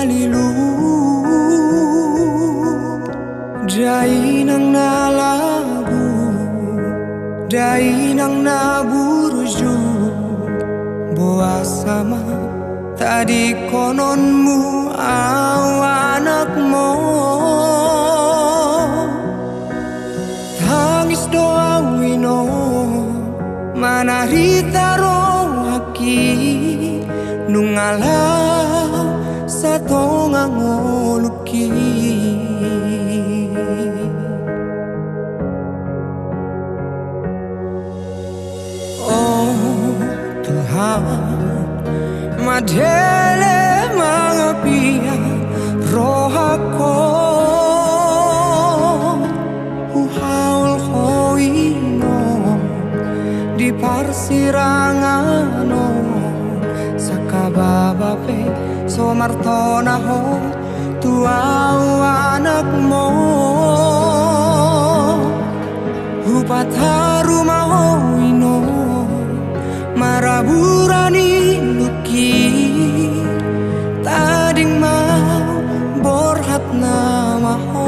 malilu dai nang nalagu dai nang naburuju boa sama tadi kononmu awanakmu tangis doa wino manarita rohaki nungalau satu ngangoluki oh Tuhan madele mangapia rohako uhaul hoino di parsirangano sakababape somartonaho tuau anakmu upataru mahoino maraburani luki tading mau borhat namaho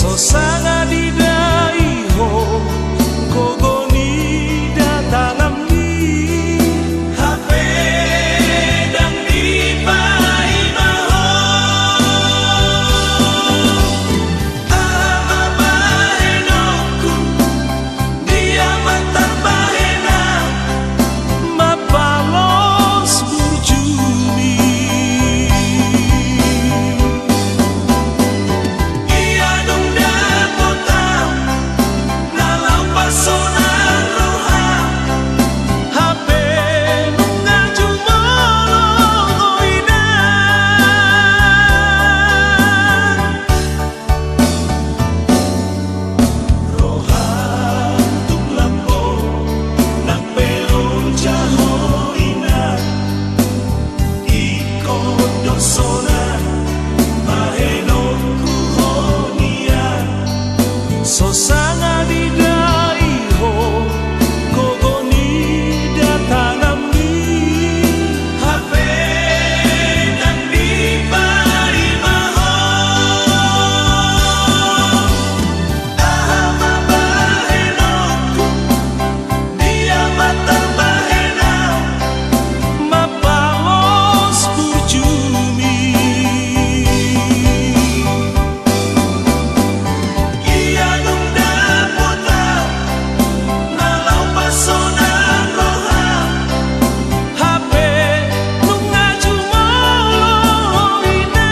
So sanga di daiho kogoni datang ni hape dan di pai maho ama bahenoku dia mata bahena mapalos burjuni ia dong dapota nalau pasona roha hape ngaju molo ina roha tuk lampo nak pelon jaho ina iko dosona baheno kuhonia so sanga di daiho kogoni datang ni hape dan di pai maho ama bahenoku dia mata bahena mapalos burjumi ia dong dapota nalau pasona roha hape nung ngaju molo ina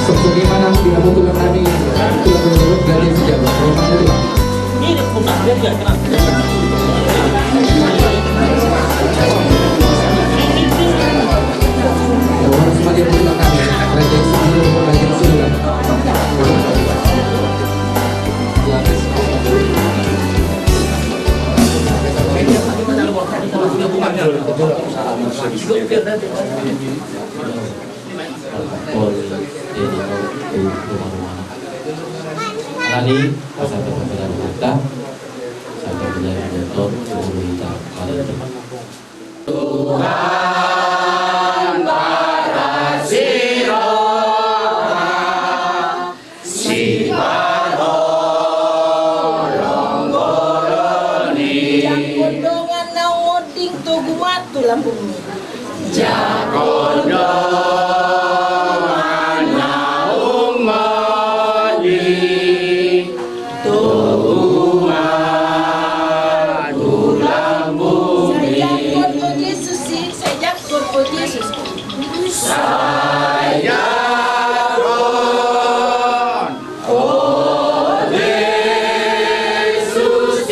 Sebagaimana diamukan kami telah menurut dari sejarah orang sebagai putra kami Raja Sebelum Raja Sudah Tadi pasal pembelaan kita sampai menjadi motor kita pada depan. Tuhan Parasiro si Parolonggoloni yang kondongan na ngoding to gumatu lambung ni. Jakondongan naung madi tuman ulang bumi Saya kodo Yesus sih, saya kodo Yesus. saya ron Yesus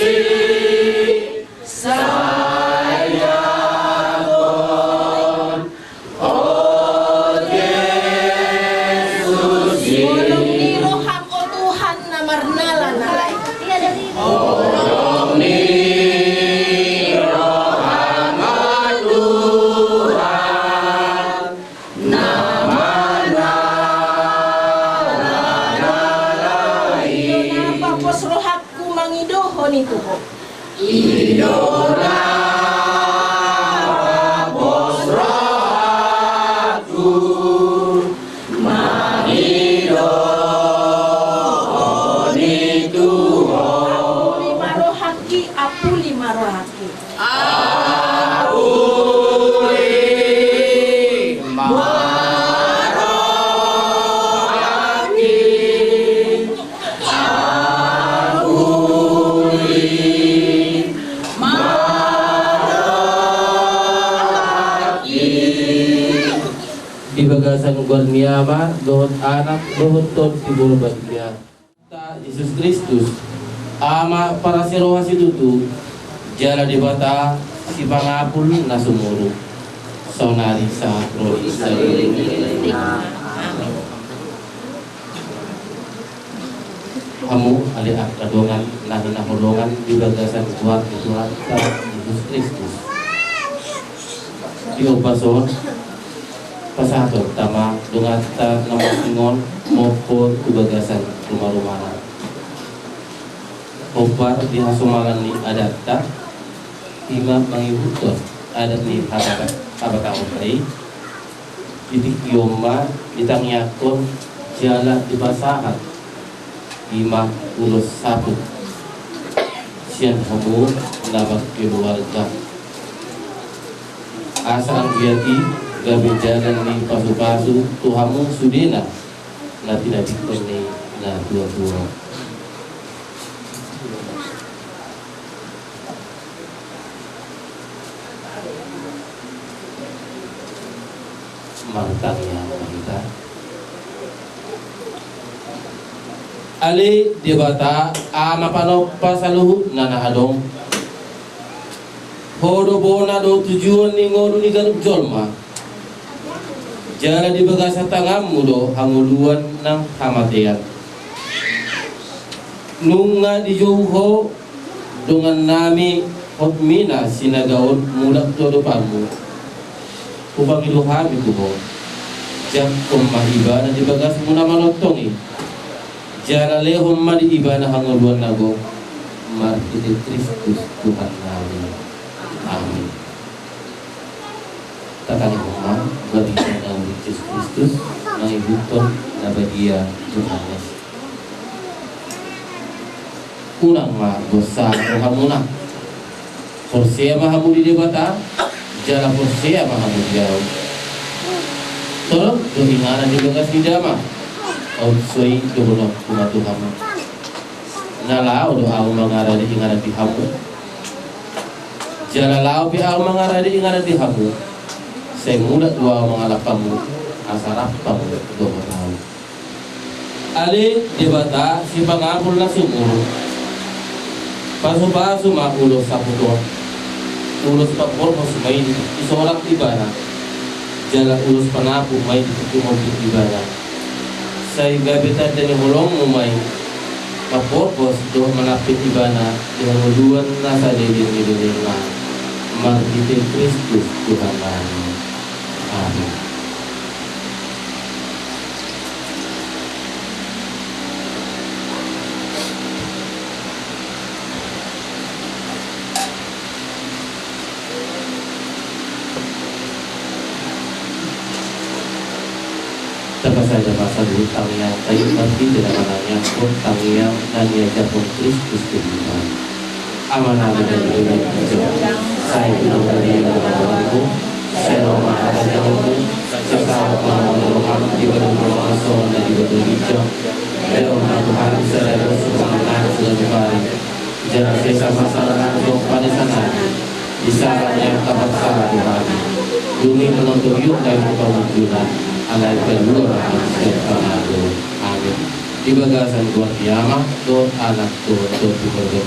saya Bolong ni roham o Tuhan na marnala nalay. Orang ni rohama Tuhan nama Iyo na papos rohakku mangidoho ni Tuho. idona bos rohaku mangidoni Tuhan Lima rohaki, apu lima rohaki. Auli marohaki Auli marohaki di bagasan Guarniama dohot anak dohot ton tibur bagia ta Yesus Kristus ama para siroha situtu jala di bata si pangapul na sumuru sonari sa roli sa kamu ali kadongan nahi nahulungan di bagasan kuat Tuhan sa Yesus Kristus di upason pasato tama dungat ta namosingon mopor ubagasan rumah-rumahan Hopar di hasumalan ni adatta ima mangibuton adat ni habataon kay titik yoma ditangyakon jala di basahan ima ulos sapu sian hamu nabak keluarga asa ang biati gabi jalan ni pasu-pasu tuhamu sudena na tinabikon ni na dua-dua mantangnya kita ali dibata ama panop pasaluhu nana adong hodo bona do tujuan ni ngodu ni ganup jolma jala di bagasa tangamu do hanguluan nang hamatian nunga di jauho dengan nami hotmina sinagaon mulak todo pamu upang iluhami ko jam kumma ibana di bagas muna manotongi jala lehom ma di ibana hanguluan nago martiri Kristus Tuhan kami amin takani kumma bagi ng Yesus Kristus mangibuton na bagia Johannes unang magosa o hamuna Forsea mahamu di debata jala Forsea mahamu jauh tolong dohinganan di bagas di dama outsoi dobolong kumatu hamu nalau do au mangara di ingaran di hamu jala lau pi au mangara di ingaran di hamu saya muda dua mengalap kamu asarap kamu doa tahu ali debata si pangapul na sumur pasu-pasu makulos sa puto ulos papor mo sumay isolak ibana jala ulos panapu may ditutumog ibana say gabitan din hulong umay mapurpos do manapit ibana dengan uluan nasa didin na martitin Kristus Tuhan kami amin Dapat saja pasal hutang yang kayu pasti tidak mananya hutang yang dan diajak Kristus Tuhan amanah dan juga saya bilang dari Tuhanku saya rumah ada jauhku serta orang di bawah masuk dan di bawah hijau dan orang Tuhan saya bersemangat selalu baik jangan sisa masalah langsung pada sana di sana yang dapat salah Tuhan demi menuntut yuk dari perwujudan alai kedua panado amin di bagasan Tuhan kiamat Tuhan anak Tuhan bekerja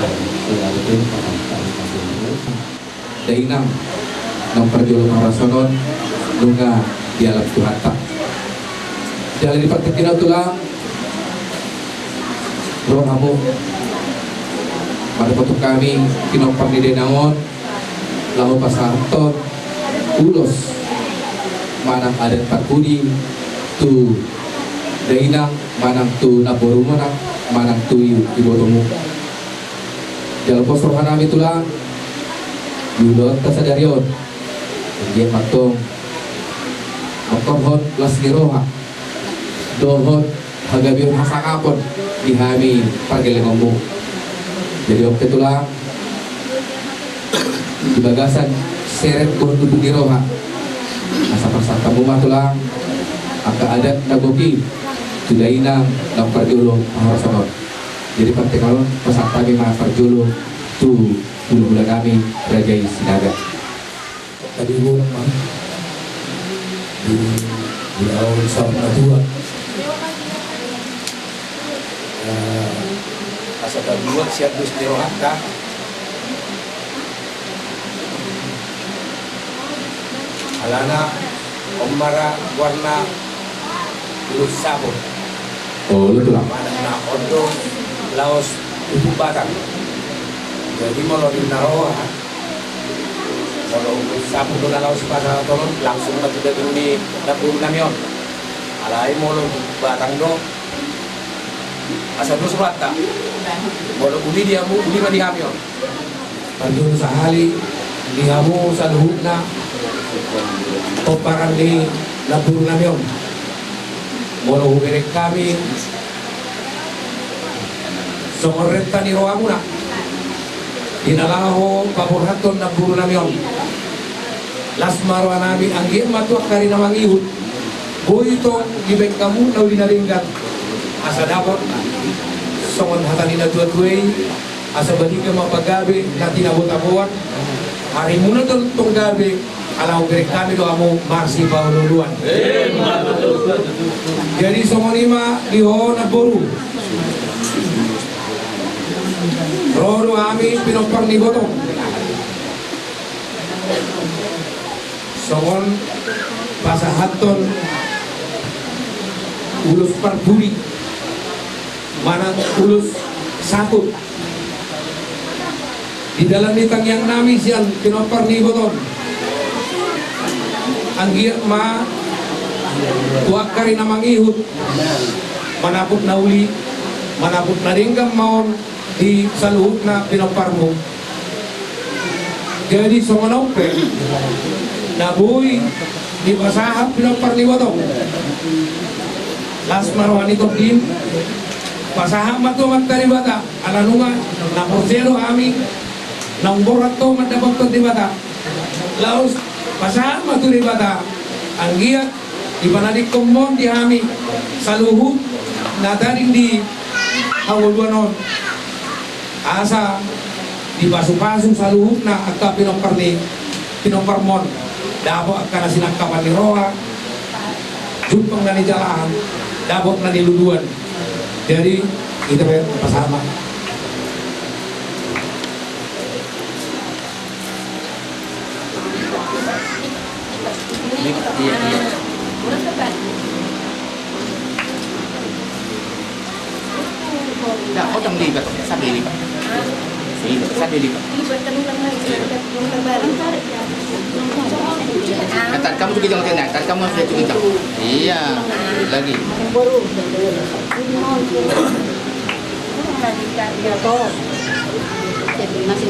amin selalu penonton dainang nang perjolo marasonon lunga di alam Tuhan tak jalan di patik tulang roh kamu pada potok kami kinopang di denangon lalu pasarton ulos manang adat parkudi tu dainang manang tu naboru manang tu ibotomu jalan pos rohanami tulang yudon kasadarion dia matong motorhot las giroha dohot hagabion hasakapon dihami pargelengombu jadi waktu itulah di bagasan seret ko duduk giroha asa persangka rumah tulang angka adat nagoki tudaina nang parjolo pangarasanot jadi partai kalon peserta bima parjolo tu bulu-bulu kami Rajai Sinaga tadi gua mah di Pulau Samnatua asa kedua siap dus di Rohaka alana omara warna bulu sabun oh lu tulang mana na odo laos tutup batang jadi mau di naroa kalau sapu dengan laos pada tolong langsung batu dari ini dapur namion alai mau batang do Asa dos rata. Bodo uli dia mu uli ma dihamyo. Pardon sa hali, lihamu sa luhut na o parang ni labur na yon. Molo humirek kami so korenta ni roa muna. Dinalaho paborhaton na buru na yon. Las marwa namin ang matuak kari na mangihut. Buhay itong ibig kamu na winaringgan. Asa dapat songon hatani na tuat-tuay. Asa balik ka mapagabi na tinabot-abot. Hari muna itong gabi, alam ko kami doon mo Marsi Paululuan. Jadi songonima liho na buru. Roro amin pinopang ni Botong. Songon pasahaton ulus parburi. Manang ulus sakut. Di dalam nitang yang nami siyan pinopar ni Boton. Ang giyak ma tuak kari na mangihut. Manapot na uli, manapot na ringgam maon di saluhut na pinopar mo. Jadi somanaupe nabuhi di pasahap pinopar ni Boton. Las marwani din pasahap matumat dari bata alanunga na porsero ami nang borat to madabak to di bata laos pasahap matu di bata ang giyak ipanadik komon di ami saluhut na daring di hawulwanon asa di pasu-pasu saluhut na agka pinomparmon dabo agka na sinangkapan ni roha jupang na ni jalaan dabot na niluduan. Jadi kita bersama. Nah, kau jangan libat, sambil libat. Sambil libat. Kata kamu tuh kita nggak kata kamu harus kita. Iya, lagi.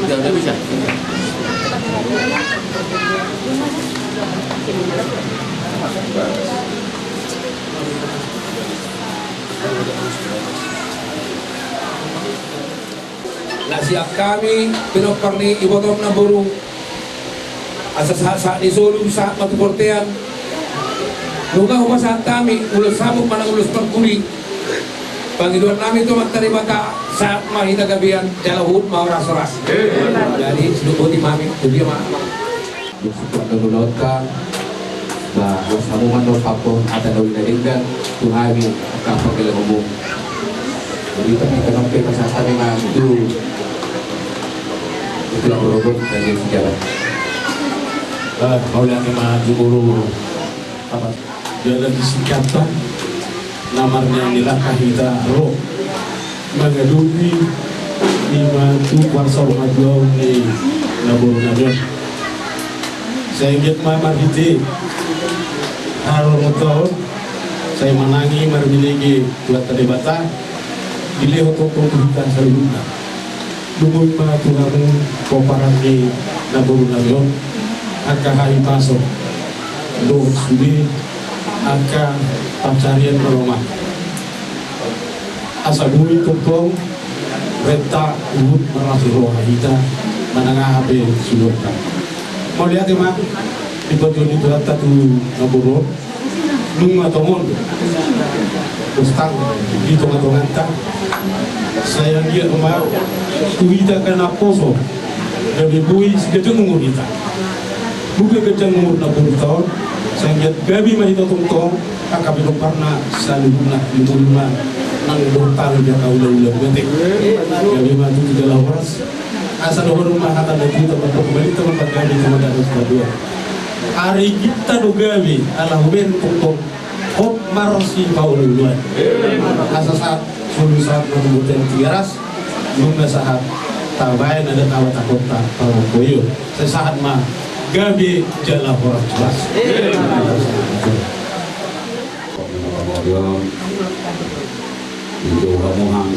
Udah bisa. Nasiak kami pinopar ni Ibotong na burung asas-asa di Solo sa matuportean luga humasahan kami ulos sabuk manang ulos pagkuli Panginoon namin ito magtaribata sa mahita gabihan jalahut maoras-oras jadi sinubuti mami jadi mama bersyukur menurut ka bahwa samungan no papo ada daw inaringgan tuhami akan pagkilang umum jadi tapi kenapa pasasabi mga itu lang berobot dan jadi sejarah kau yang maju guru apa jalan disingkatan namarnya inilah kahita roh mengadupi lima tu kuasa majau ni nabur nabion saya ingat mamar hiti harus tahun saya menangi marbiligi buat teribata dilihat untuk kita seluruhnya lumut ma tuhamu koparan ni nabur nabion aka hari pasok doh sudi aka pencarian rumah asa bumi tumpong renta ubud merasi roh kita menengah HP sulurkan mau lihat ya mak di baju itu rata tu naburo nung atomon ustang di tongan-tongan tak saya lihat mak kuita kena poso dari bui segedeng umur kita bukan kejang umur 60 tahun saya lihat gabi mahita tongtong akabi parna salibuna limulma nang dortal dia kaulah-ulah betek gabi maju 3 horas asal rumah kata lagi tempat kembali tempat gabi tempat harus kedua hari kita do gabi ala huben tongtong hop marosi kaulah-ulah asal saat sulu saat membutuhkan 3 ras lumba saat tabayan ada kawat kota tahu koyo sesaat mah gabi jala horas jelas Itu kamuhang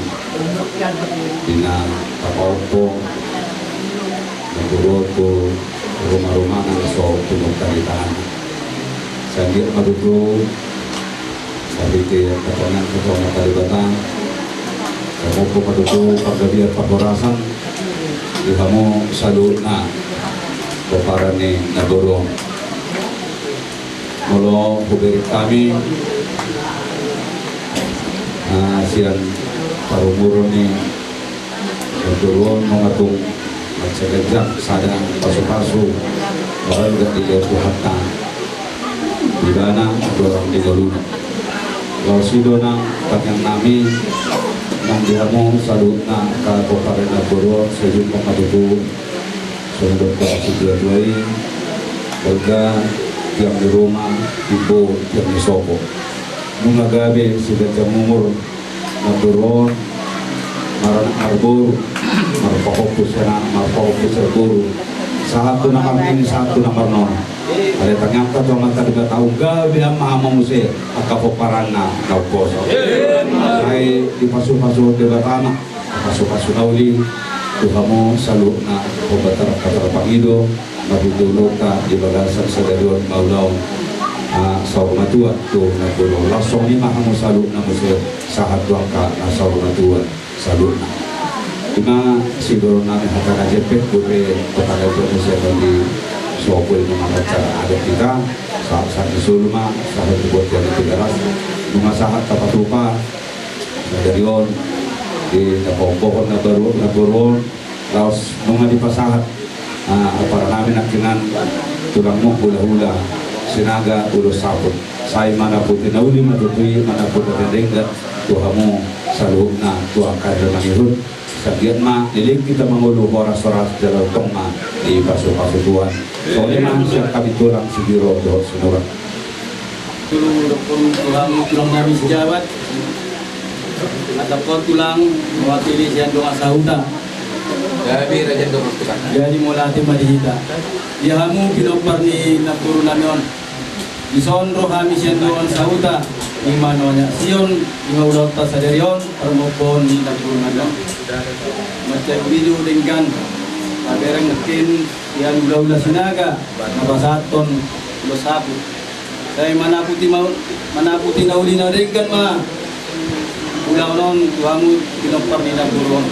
dina kapaupo naguroko rumah-rumah ng so tunog kalitaan. Sanggit madudro sabi kaya katonan kalibatan kamu po madudro paggabi at pagborasan di kamu salud na para ni nagurong mula hubirit kami siyan parumuro ni nagurong mga itong magsagajak sadang paso-paso bahal gak dilihat hatta di mana orang di galuna kalau sido na kanyang nami nang dihamu salut na kakoparin na buro sa yung pangatuto sunod ka sa dua-duay baga tiang di rumah ibu tiang di soko nung agabi sida jamumur na buro maranak marbur marpakokus sa buro satu na kami satu na karnon ada ternyata tuh mata juga tahu gabi ang mahamang musik at kapoparan na nauposo ay di pasu-pasu di batana pasu-pasu na uli tuha mo salo na katarap Pangido matutulog ka di bagasan sa dalawang maulaw sa umatua to nagulong lasong ni mahamang salo na musik sa hatuang ka na sa umatua salo na Ima siguro namin hata na jepet kuri patagay po siya di sopol ng mga adat kita sa isulma sa hatubuat yan ng tigaras mga sahat kapatupa na dariyon di napokokon na baruon laos mga di pasahat para namin nakinan tulang mo hula-hula sinaga ulo sapot say manapot tinauli matutuyi manapot na tinenggat tuha mo sa loob na tuha kada manghirut sabihan ma nilig kita mangulo oras-oras dalam tongma di paso-paso so lima siya kami tulang siguro doon sinurat tulang namin sejawat ataupun tulang mewakili siang doa sahuda jadi mulati madihita dihamu kinopar ni napuru namion isonro kami siang doa sahuda imanonya sion imaudota sadarion permopon ni napuru namion macam video dengan aberang ngetin yang ulah sinaga mabasaton basapu saya mana putih nauli na dengan ma ulah non tuamu kinopar ni naburon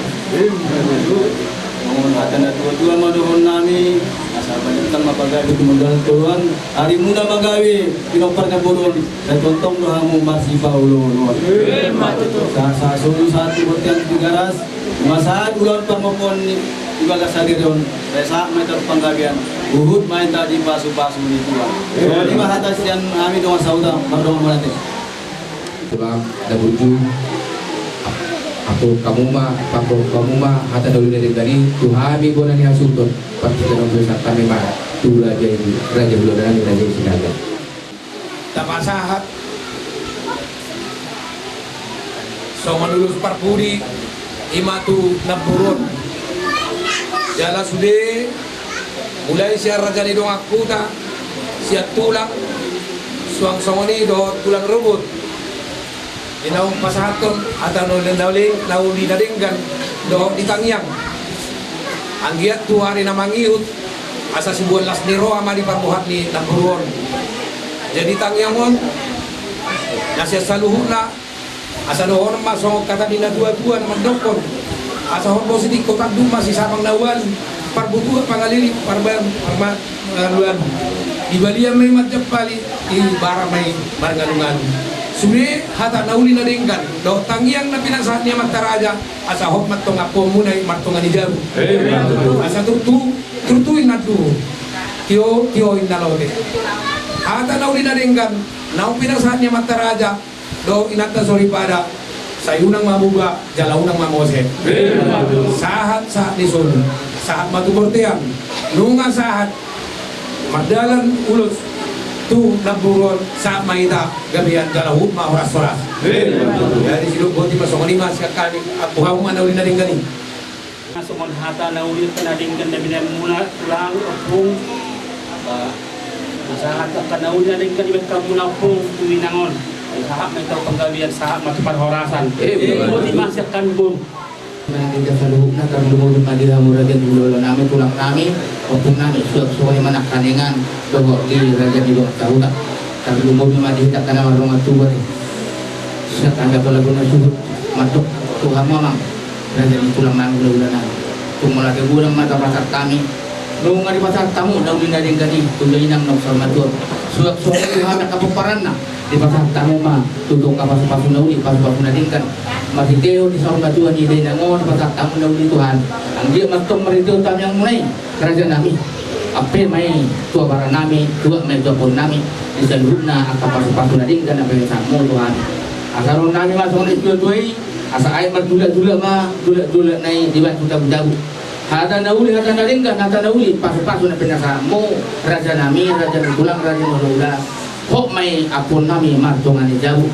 mohon hatan dua madohon nami asal balikan mapagawi kemudahan Tuhan hari muna magawi kinopar naburon dan tontong dohamu masih paulo sa sulu satu botian tigaras masaat ulang pamopon ibaga sadirion saya meter panggabian uhud main tadi pasu-pasu di tua jadi mahatas yang kami doang sauda mardong manate sebab dabuju atau kamu mah hata dulu dari tadi tuhami bona ni asunton pasti dalam dosa kami mah tu raja bulan raja sinaga tapasahat so manulus parpuri imatu naburun jala sude mulai siya raja ni dong akuta siya tulang suang songoni do tulang rebut inaong pasahaton atau nauli na ringgan do ditangyang anggiat tuhari na mangiut asa sibuan las niro ama di parmuhat ni naburun jadi tangyangon nasya saluhuna asa doon masong kata nila dua-dua naman dokon asa hon positif kotak duma si sabang nawan parbutua pangalili parluan di balia may madjapali di bara may margalungan sumi hata nauli na ringgan do tangyang na pinasahat niya magtaraja asa hok matong apo muna martongan ni jabu asa tutuin na tu tio inalote hata nauli na ringgan nau pinasahat niya magtaraja do inata sorry pada sayunang mamuga jalaunang mamose sahat nisun sahat matubortean nunga sahat madalan ulos tu naburon sa maita gabian jalahut ma horas-horas dari siduk boti masong lima sekali aku hau mana ulin naring gani masong hata na ulin kanadinggan na binamuna tulang opung sahat ka na ulin naring gani kamu na opung tuwinangon Sahab na ito penggalian sahab matupan horasan. Buti masyak kami bum. Kita selalu nak kami lumur di Raja dulu nami tulang nami, opung nami suai mana kaningan, dogo di Raja di bawah tahu tak? Kami lumur di tak karena orang tua ni. Sekarang ada lagu nasuh matuk Tuhan mamang Raja di tulang nami dulu nami. Tunggu lagi gurang mata pasar kami. Nung di pasar tamu daun dari gadi tunjuk inang nok sama Tuhan. Suai Tuhan nak kapuparan na. Di pasar tamu mah tutup kapas pasu nauli pasu nadingkan masih teo di saung batuan ni dia nangon pasar tamu nauli Tuhan ang dia matong merito tam yang mulai kerajaan nami apa mai tua bara nami tua mai tua pun nami di seluruhna angka pasu nadingkan apa yang tamu Tuhan asaron nami masuk di tuai asa air merdula mah dula nai di batu dabu hata nauli pasu na pinasamu raja nami raja tulang raja nolula kok may apon nami martongan ni jauh.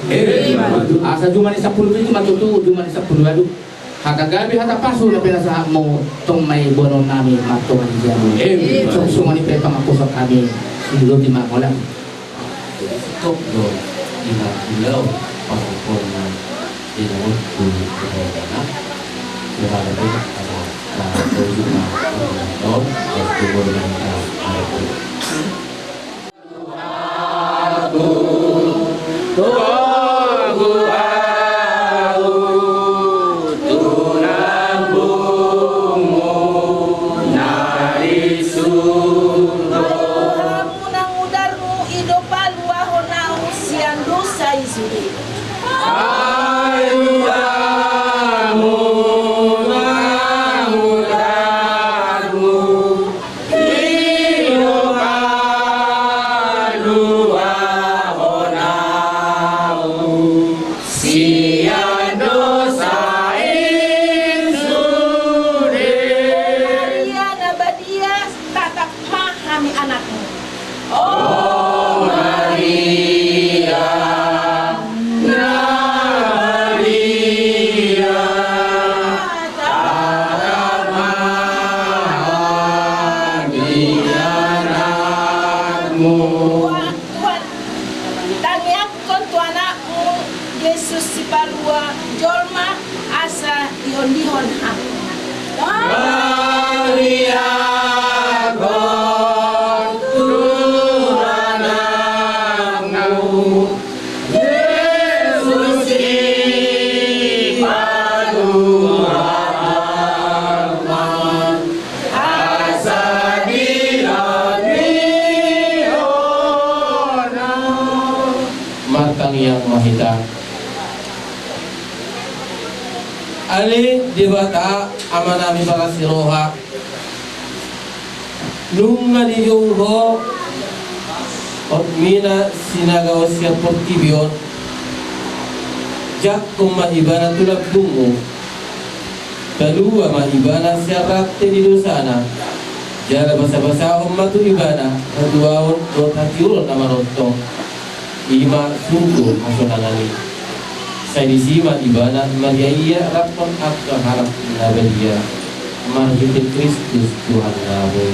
Asa cuma ni 10 itu matutu, cuma ni 10 adu. Hata gabi hata pasu na pinasa mo tong may bonon nami martongan ni jauh. Sungsungan ni pepa makusok kami siguro di makolang. Tok do ina ilaw pangkon na dinawag ko na. Kaya ito na doon na doon at tuloy na Yesus si Palua Jolma asa dihon-dihon ham. Maria konturanangmu Yesus si Palua asa dihon-dihon Matang yang mahita Ali dibata amanami para siroha nung naniyungho at mina sinagawa siya portibion jak kung mahibana tulad bungo kalua mahibana siya rakte di dosana jala basa-basa akong matulibana natuawon at hatiuron na marotong ima sungko masunangali saya disima ibana Maria rapon ak harap nabelia marhitin Kristus Tuhan nabe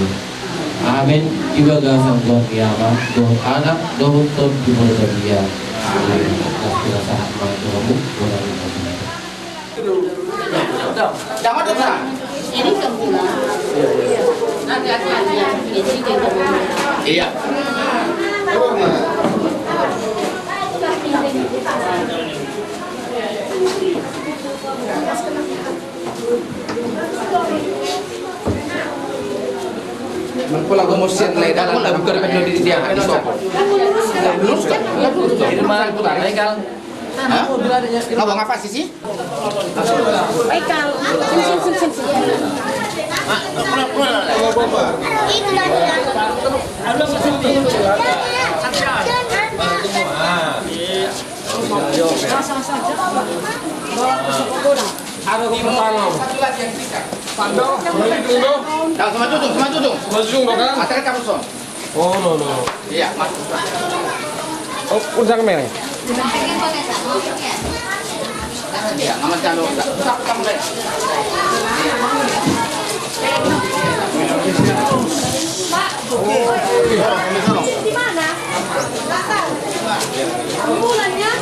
amin ibaga sang buat kiamat doh anak doh tot di mulut dia amin kita saat maju kamu Jangan terus. Ini kemula. Hati-hati ya. Ini sedikit kemula. Iya. Mengkulang komosian lain dalam lagu kerja di dia di sopo. Lurus kan? Ini mana putar? Legal. Ngomong apa sih? Baikal. Sini. Itu Semajung kan? Atas kamu son. Oh no. Iya, masuk. Oh, unsang merah. Iya, nama calo. Kamu deh. di mana? Ambulannya?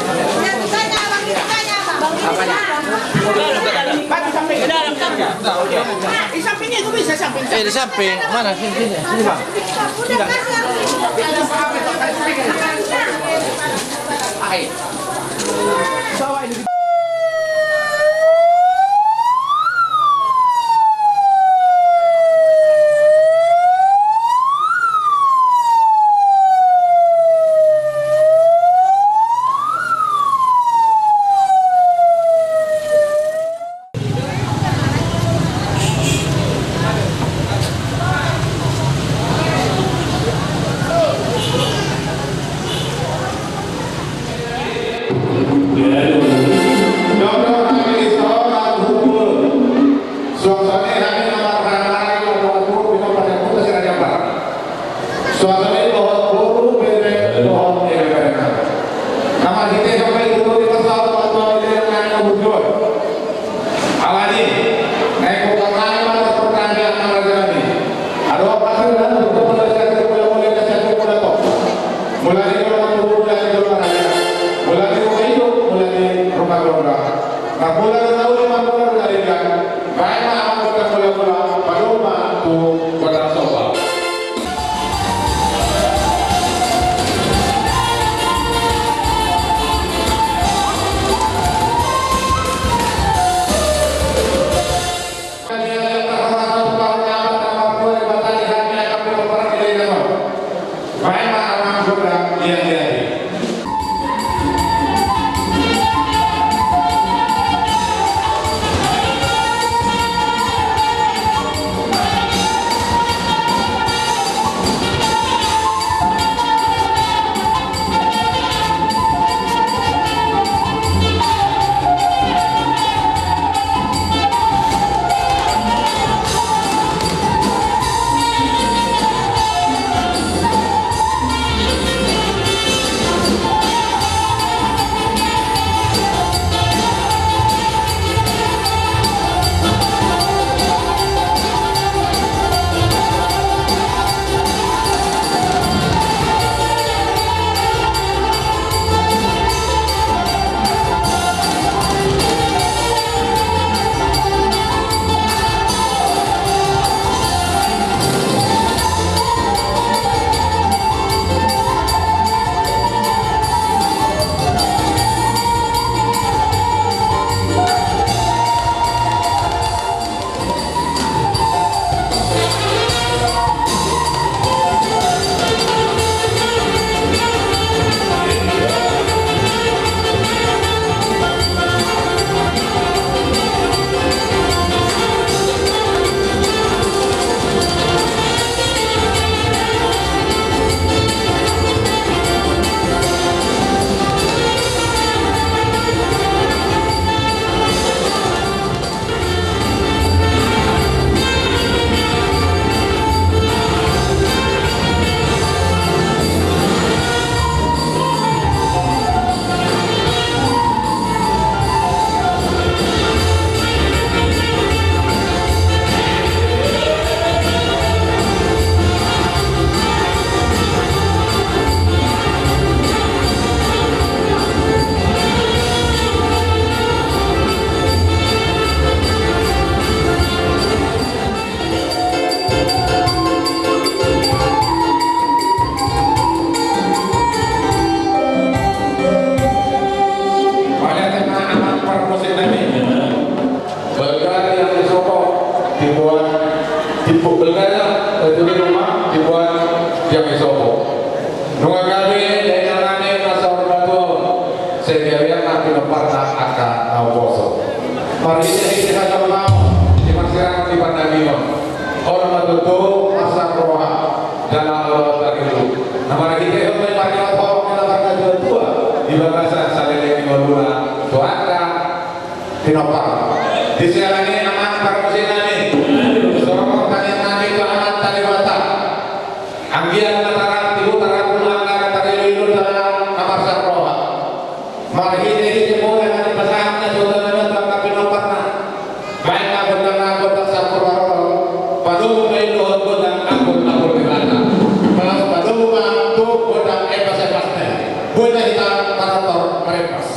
Di sampingnya itu bisa samping. Di samping. Mana sini? Sini, Bang. Buena kita para merepas.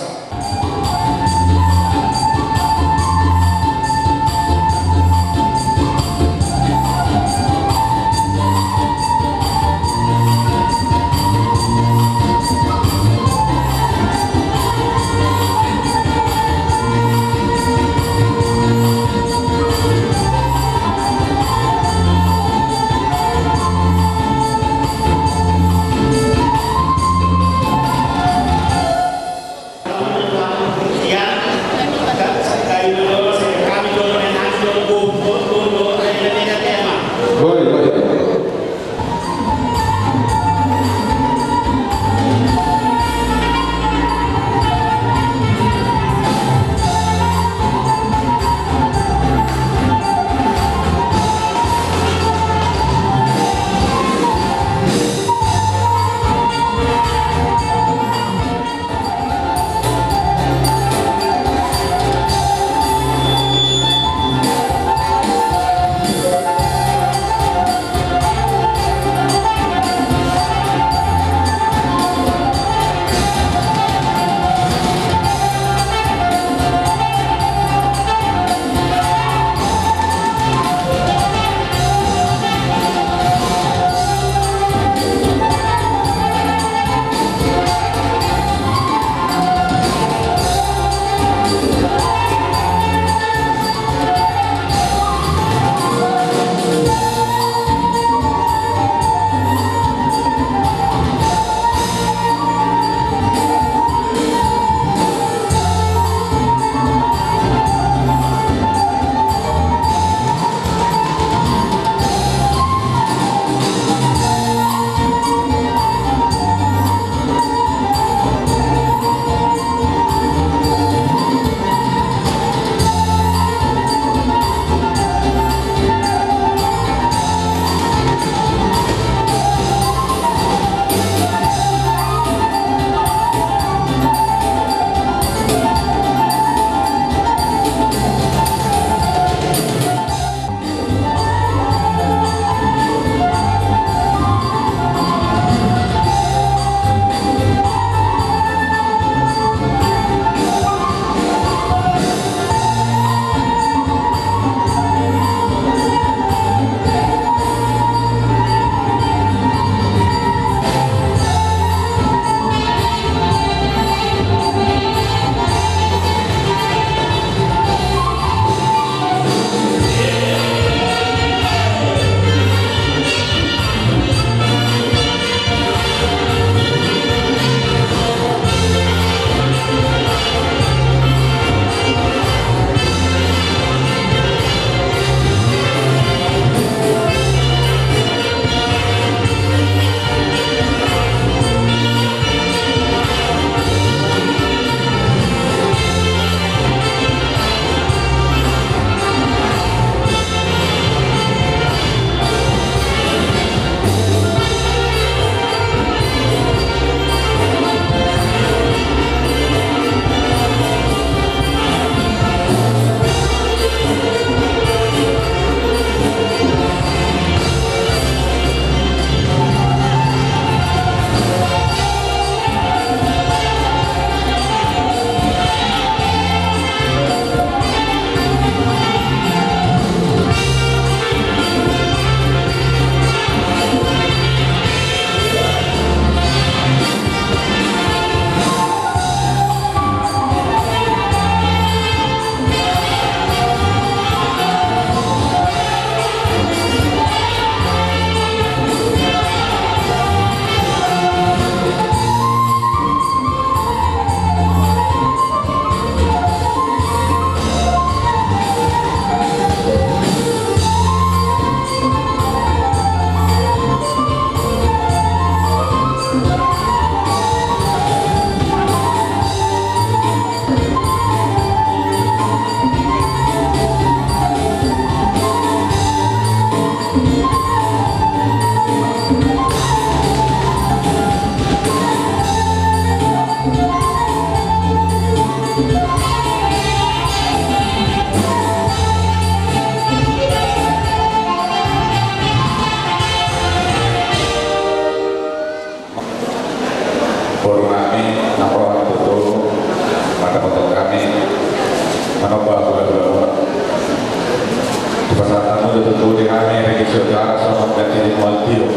tutup di kami Regi Saudara Somat dan Diri Waltio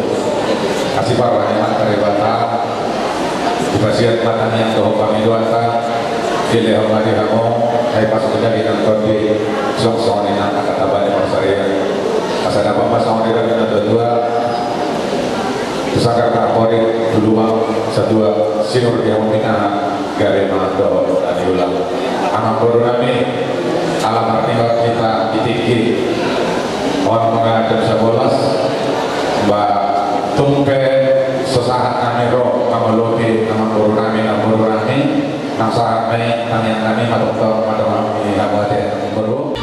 kasih para hemat karebata dipasiat matan yang doh kami doata pilih hamadi hamo hai pas menjadi nonton di song-song ini kata bani masyarakat asal apa pasang di dalam dua Pusaka Kapolri dulu sedua sinur yang meminta garema doh dan diulang anak baru kami alam artiwa kita ditiki orang mengadap sebolas mbak tumpe sesaat kami roh kamalogi nama baru kami nasa kami tanya kami matukto madam kami abadi baru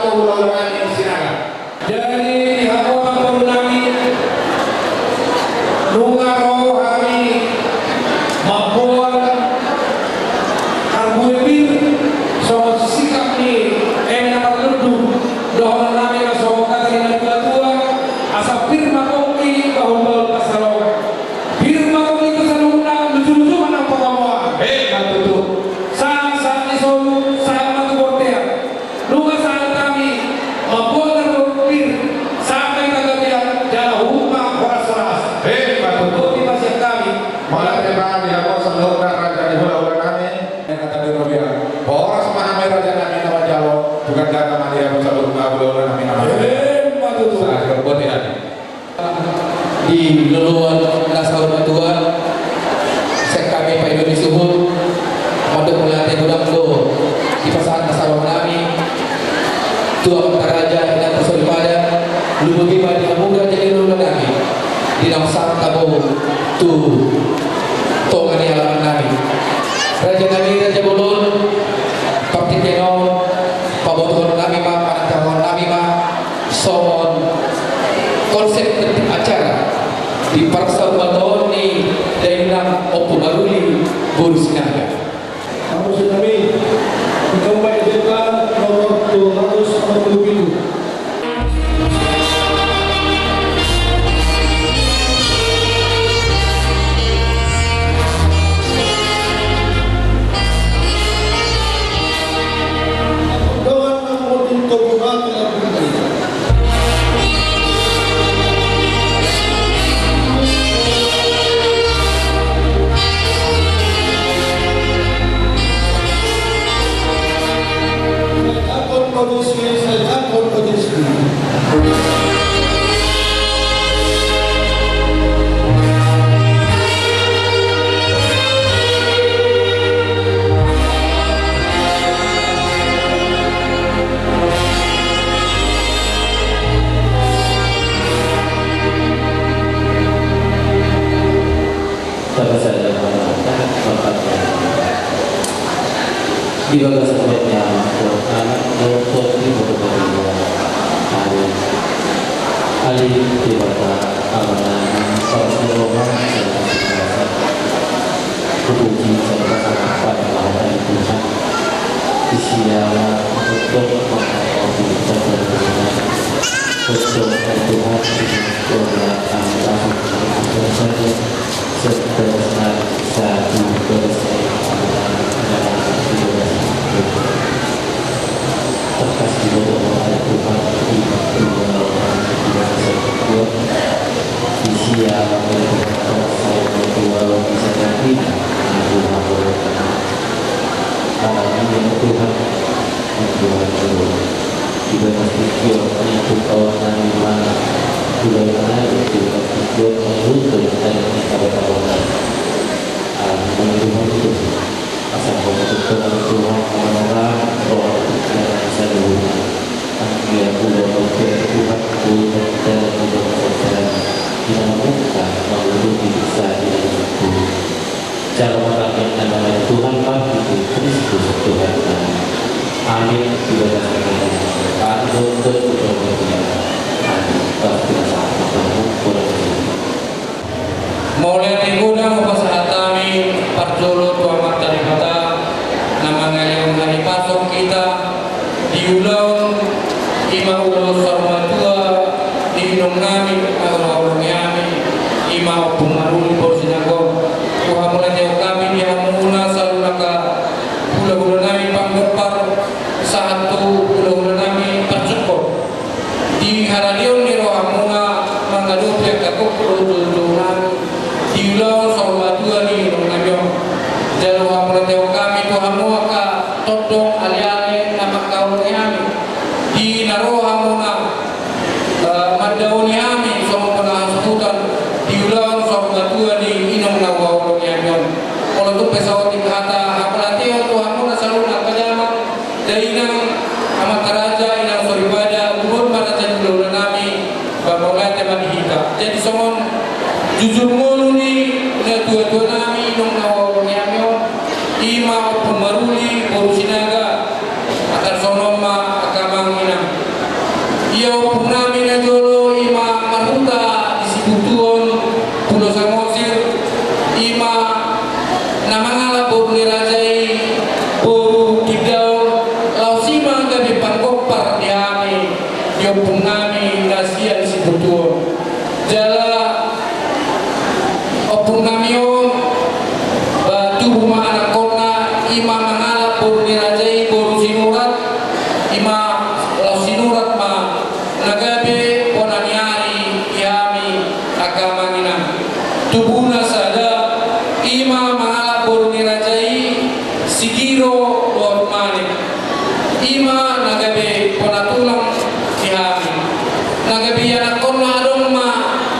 atau ulang-ulangan yang sinaga. Jadi aku akan mengulangi nungaro hari mabuan karbuibir so sikap ni enak ledu dohon nami na so kali na tua asa firma koki kahul pasalo firma koki kasaluna lucu-lucu mana pagawa katutu sa isolu sa matu bortea luga sa kami mabuan sampai kagabihan dalam rumah horas-horas katutu di masjid kami Malah tema di aku sebelum raja di ulang kami yang kata di Robia horas mahamai raja kami nama Jawa bukan kata mati aku sebelum ulang kami nama katutu saya kerbutihan Di luluan Nasahun Matua Sek kami Pak Indonesia Suhul Mondok melatih gudang lo di pasangan Nasahun kami Tua Raja dan Tersebut pada Lubu Bima di Muda jadi luluan kami di Nangsang Tabu tu Tongani alaman kami Raja kami Raja Bolon Pakti Teno Pabotohon kami ma Panatahon kami ma Somon konsep acara di Parsal Batoni daerah Opo Maruli Borusinaga. Kamu tsunami dikembali dengan nomor 247. Di bagas sebabnya anak dokter di beberapa hari Ali di bawah amanan saudara Roman dan biasa berpuji serta pada Allah Tuhan isinya untuk menghormati Tuhan untuk Tuhan Tuhan Allah saja sebesar satu persen terkas di bawah Tuhan di isi yang saya berdua bisa jadi karena ini Tuhan dulu di dalam pikir itu kawasan mana di dalam itu pikir menuntut dan kawan-kawan Tuhan itu asal Tuhan mengenal bahwa Tuhan bisa dihubungi dia pulau Tuhan Tuhan dan Tuhan tidak muka menuruti bisa itu cara orang yang namanya Tuhan bagi itu Kristus Tuhan kami amin tidak ada untuk Tuhan amin pasti sama kamu kurang Mulai digudang pasahat kami Parjolo tua mata di mata nama ngayong hari pasok kita diulang ima ulo sarwa tua diinong namin orang-orang kami ima opung maruli borsinago Tuhan mulai jauh kami dia mula selalu naka pula-pula nami panggepar saat tu pula-pula nami percukup di haradion ni roh amuna mangadu pek kakuk puluh nami diulang sarwa tua ni inong namin dan Tuhan mulai jauh kami Tuhan muaka todong aliane nama kaum kami di naroha muna madauni kami sama penahasutan diulang sama tua di inong nawa ulong yanyon kalau tu pesawat di kata apalati Tuhan muna selalu nak penyaman dainang amat karaja inang soribada urut pada cenderung nami bapak teman kita jadi somon jujur mulu ni na tua-tua nami inong nawa ulong yanyon ima pemaruli borusinaga akan sonoma akamang inang ima nagabe ponatulang kihami nagabe anak kono adong ma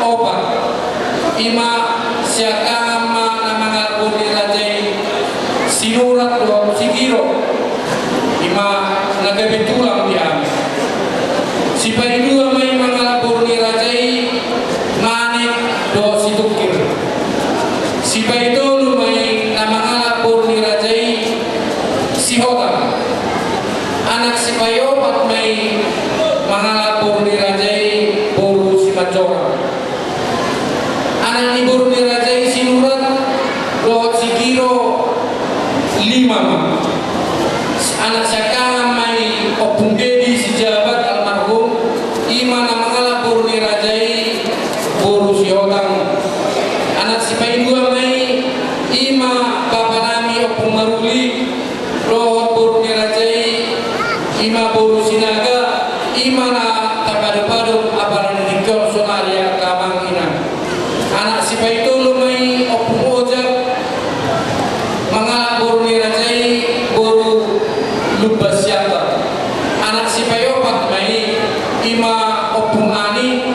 opa ima siakama na mga bunirajay sinurat do sigiro ima nagabe tulang kihami si paidua may mga labor ni Rajay manik do situkir si paidolo may na mga labor ni Rajay si Hotam anak si Payopat may mga labor ni Rajay puro si Majora anak ni Buru ni Rajay sinurat do sigiro 5 anak siya may opung dedi si jabat almarhum ima na mga labor ni Rajay puro si Hotam anak si Paidua may ima papanami opung maruli rohot puro ni Rajay ima puro sinaga ima na tapado-pado aparan ni Dikol Sonaria kamang ina anak si Paitulo may opung ojak mga labor ni Rajay puro lubas yata anak si Payopat may ima opung ani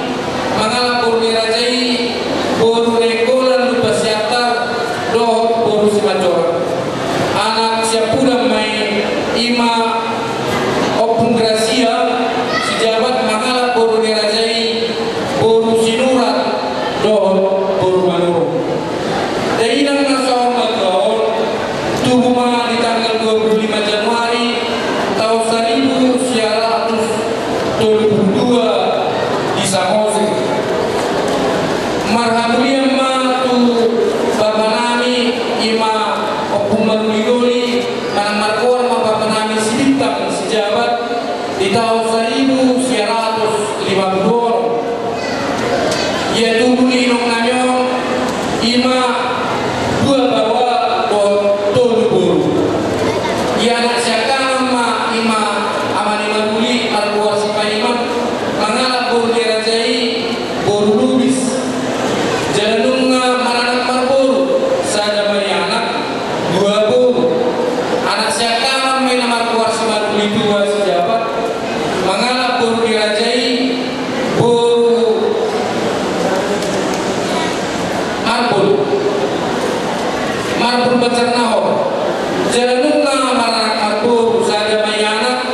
mga labor ni Rajay puro nekolan lubas yata rohot puro si Majora anak siya pudang may ima opung Gracia si jabat mga labor ni Rajay puro sinurat rohot puro manuro dahilan na sa magkaon tubuh mga di tanggal 25 Januari tahun 1972 di San Jose. Marhamulian ma tu bapa nami ima opung maruli manang markuan ma bapa nami si Bintang si jabat di tahun 1952. Ia tubuh inong namyo ima 2 bawa do tolu buru. Ia anak siakang ma ima amani maruli alkuar si Paiman mangalap buru ni Rajay buru lubis jalanung mananak marburu sada may anak 2 buru anak siakang may namarkuar si maruli 2 si jabat mangalap buru ni Rajay buru marbul becernaho jalanung mananak marburu sada may anak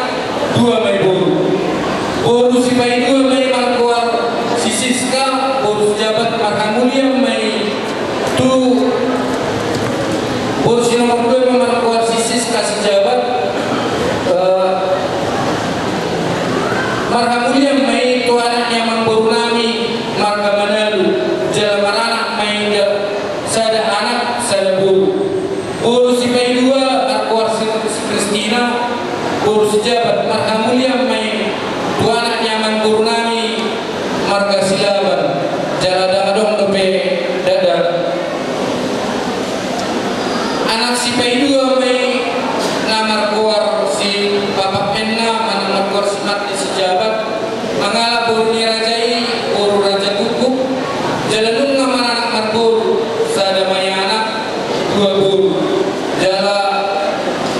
2 may buru buru si Paidua may markuar si Siska buru si jabat Marhamulia may 2 buru si nomor 2 may markuar si Siska si jabat Marhamulia may 2 anaknya mangburu nami marga Manalu jalan maranak may sada anak sada buru buru si Paidua markuar si Kristina buru si jabat Marhamulia may 2 anaknya mangburu nami marga Silaban jalan damadong dope dadar anak si Paidua may namarkuar si Bapak Enna manang markuar si Mati si jabat mangalap buru ni Rajay buru Raja Kukuk jalanung mananak marburu sada may anak 2 buru jala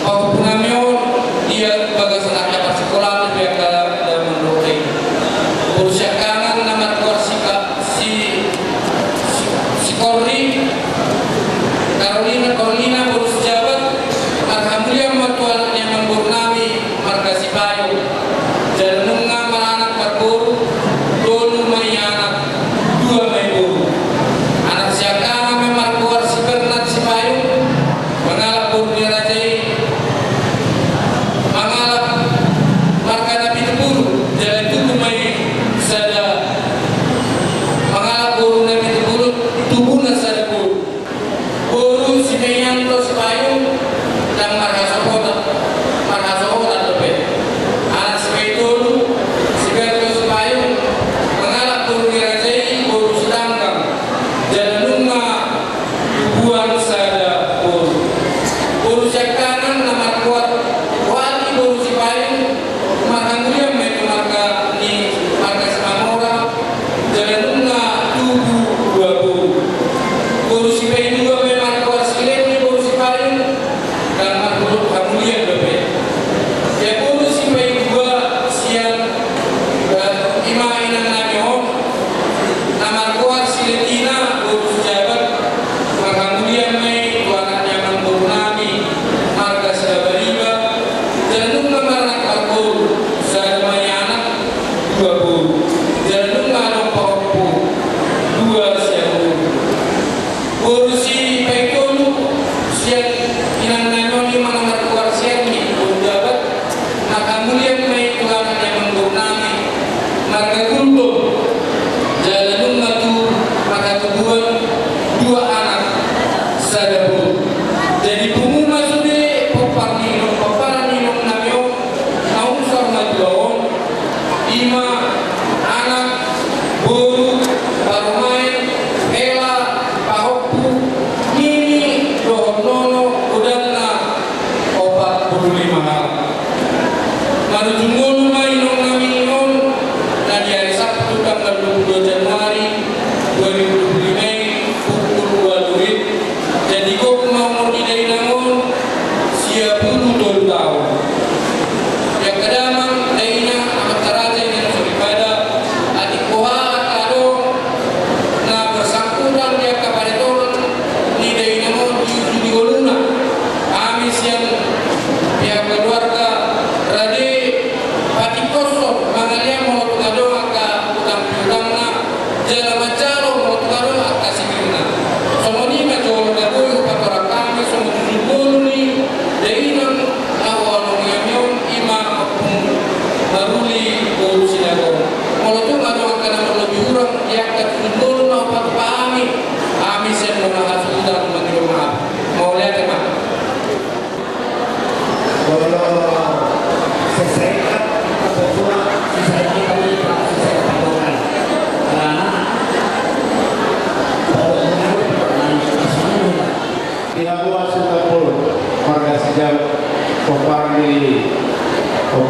papunamyo dia bagas anaknya pas sekolah dia kala menroke buru siakangan nama keluar si Carolina buru sejabat alhamdulillah matu anaknya memburu nami marga si Bayu jalanung mananak marburu dolu may anak 2 may buru anak siakangan memang keluar si Bernard si Bayu mengalap buru ni Rajay mangalap marga Nabi Teburu jalan tubuh may sada mangalap buru Nabi Teburu tubuh na sada buru buru si Mayanto si Bayu dan marga Sokota lepet anak si Paidulu si Berto si Bayu mengalap buru ni Rajay buru si Tangkang jalan lunga tubuhan sada buru siakanan nama kuat wali buru si Bayu Marhamulia may marga ni marga si Mamora jalan lunga tubuh 2 buru si Paidua may marga si Leni buru si Bayu dan Marhamulia dope ya buru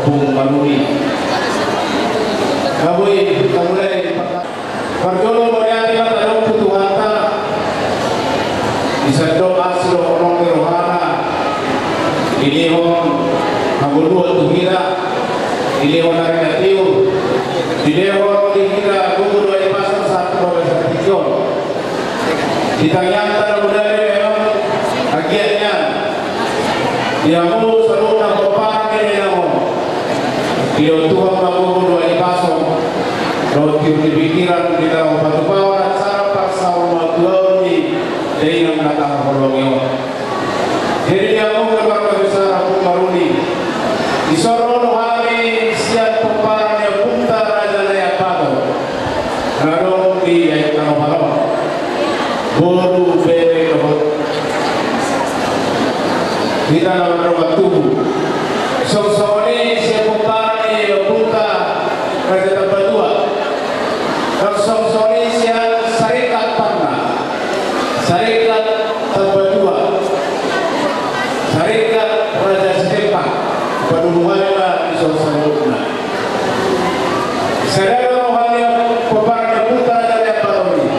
Bung Maruni. Kabui kamulai Parjolo moriati matalong putuhanta Isado aslo orang rohana Ilihon Maguluan tuhira Ilihon Arinatiu Ilihon Tuhira Gugulu ay pasang satu bagai sakitiyon Ditanyang tanah budaya memang agiatnya Diamu seluruh nampapang kininamu Iyo Tuhan Maguluan ay pasang Roti pikiran di dalam batu bawah sarap paksa umat lagi dari yang menatang kolongnya. Jadi dia mau keluarga besar Abu Maruni. Di Sorono hari siap pemparannya punta raja Naya Pato. Lalu di ayat nama Bolu bere kebot. Kita nama waktu. Sosoni siap pemparannya punta raja Tabatua. Raksong sori siang Syarikat Parna Syarikat Tabadua Syarikat Raja Setempat Padumuhana di Sosalukna Sadara rohani peparna putra dari Paroni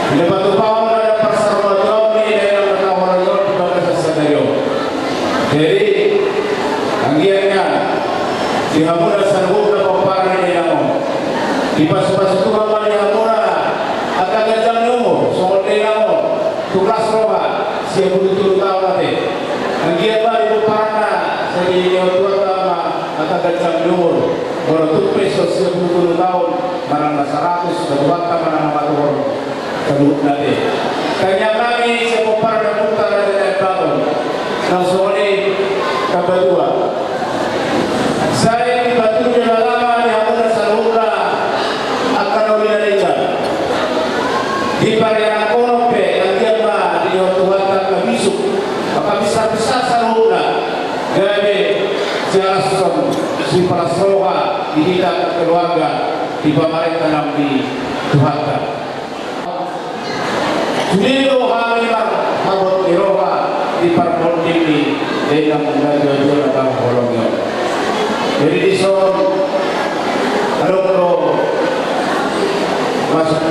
Bila batu bawang ada pasar Madoni daerah Matawarangon di Bagas Sadario. Jadi anggiannya dihamura sarhubna peparna di Namo di pas-pas itu ramai yang murah akan gajang nunggu soal namo tugas roba siap betul tahu nanti anggian ibu parna seri yang tua lama akan gajang nunggu kalau tuh peso siap betul tahun mana 100 kedua mana nomor kedua nanti tanya kami siap parna putar dari tahun langsung ini kedua saya dibantu di lama yang muda sarura di parian konope nanti apa di Tuhan kabisuk maka besar-besar saruna gabe jason si prasroha di kita keluarga di pemerintah nabi Tuhan Julido hamilar mabot iroha di parpol dini dengan mengajar atau kolongnya jadi di son adok masuk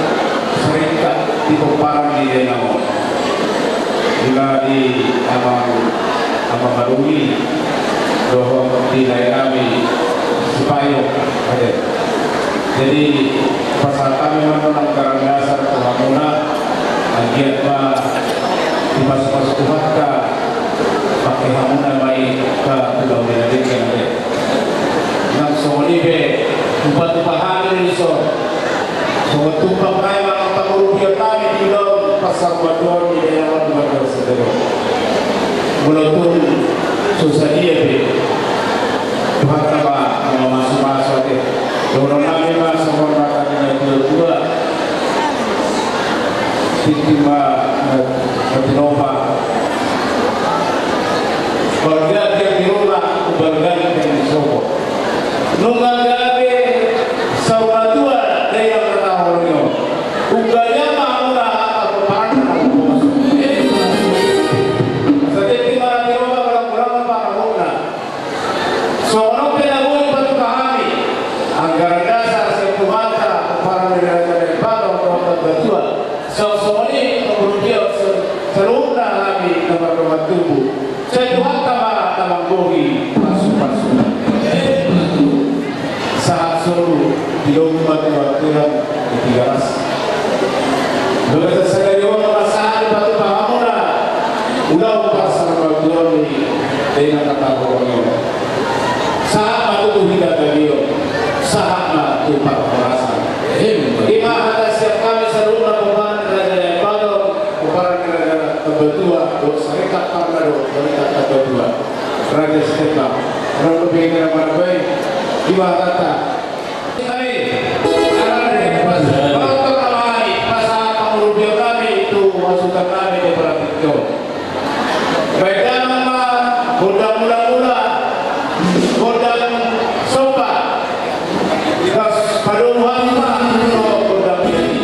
Syarikat di peparang di Denamo juga di Abang Maruni dohong di daerah kami Sepayo ada jadi pasal kami mengenang karang dasar kehamuna agiat di pas-pas kuhatka pakai hamuna baik ke pulau Denadikan ada yang solibe tumpah-tumpah hamil iso so tumpah kaya rupiah kami di dalam pasar Bador di daerah Bagas Sadario. Mulut susah dia Tuhan apa mau masuk deh. Dorong kami masuk orang dengan dua tiba bertinova. Keluarga dia di rumah, keluarga yang di Solo. Nunggal gabe saudara tua dari yang bertahun-tahun. Uganya maula atau partner seperti mana di rumah orang-orang parahuna seorang pedagogi batu kami anggaran dasar sekumata para dari Padang untuk bertua seorang kemudian seluruh kami nomor tubuh saya Tuhan tamang bogi masuk saat suruh di rumah Tuhan di 300 Begitu saya diorang masalah batu pahamuna, udah pasar batu ini dengan kata orangnya. Saat batu tidak beliau, saat batu perasaan. Lima ada siap kami seluruh pemain raja yang baru, pemain raja kedua, Syarikat Parnado, Syarikat kedua, Raja Setempat. Kalau lebih dengan mana baik, lima kata. Masukan kami di Pratikyo. Baik nama muda-muda, muda sopa, paduhan muda pilih.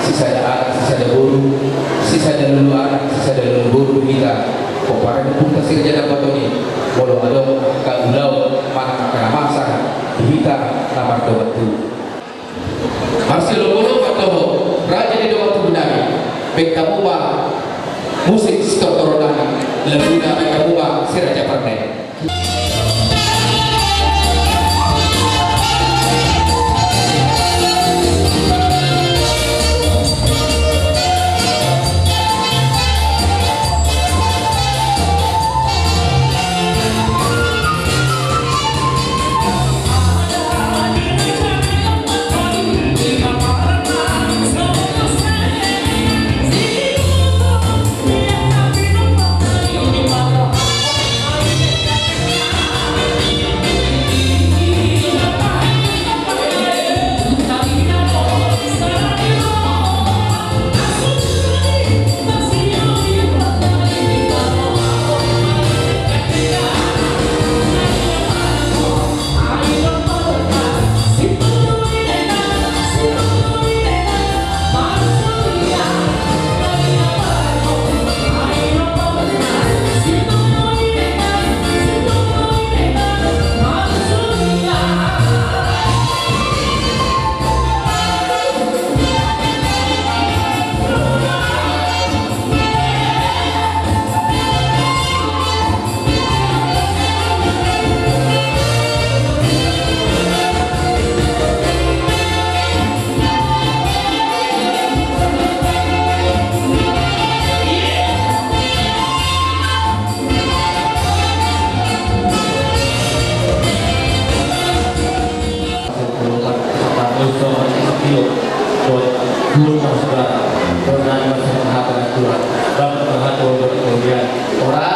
sisa ada anak, sisa ada guru, sisa ada lulu anak, sisa ada lulu guru kita. Koparan pun kasih kerja dapat ini. Walau ada kagulau mana kena masa kita nama doa tu. Masih lulu berdoa raja di doa tu benar. Baik kamu mah musik stop corona lebih dari kamu mah si raja pernah. Orang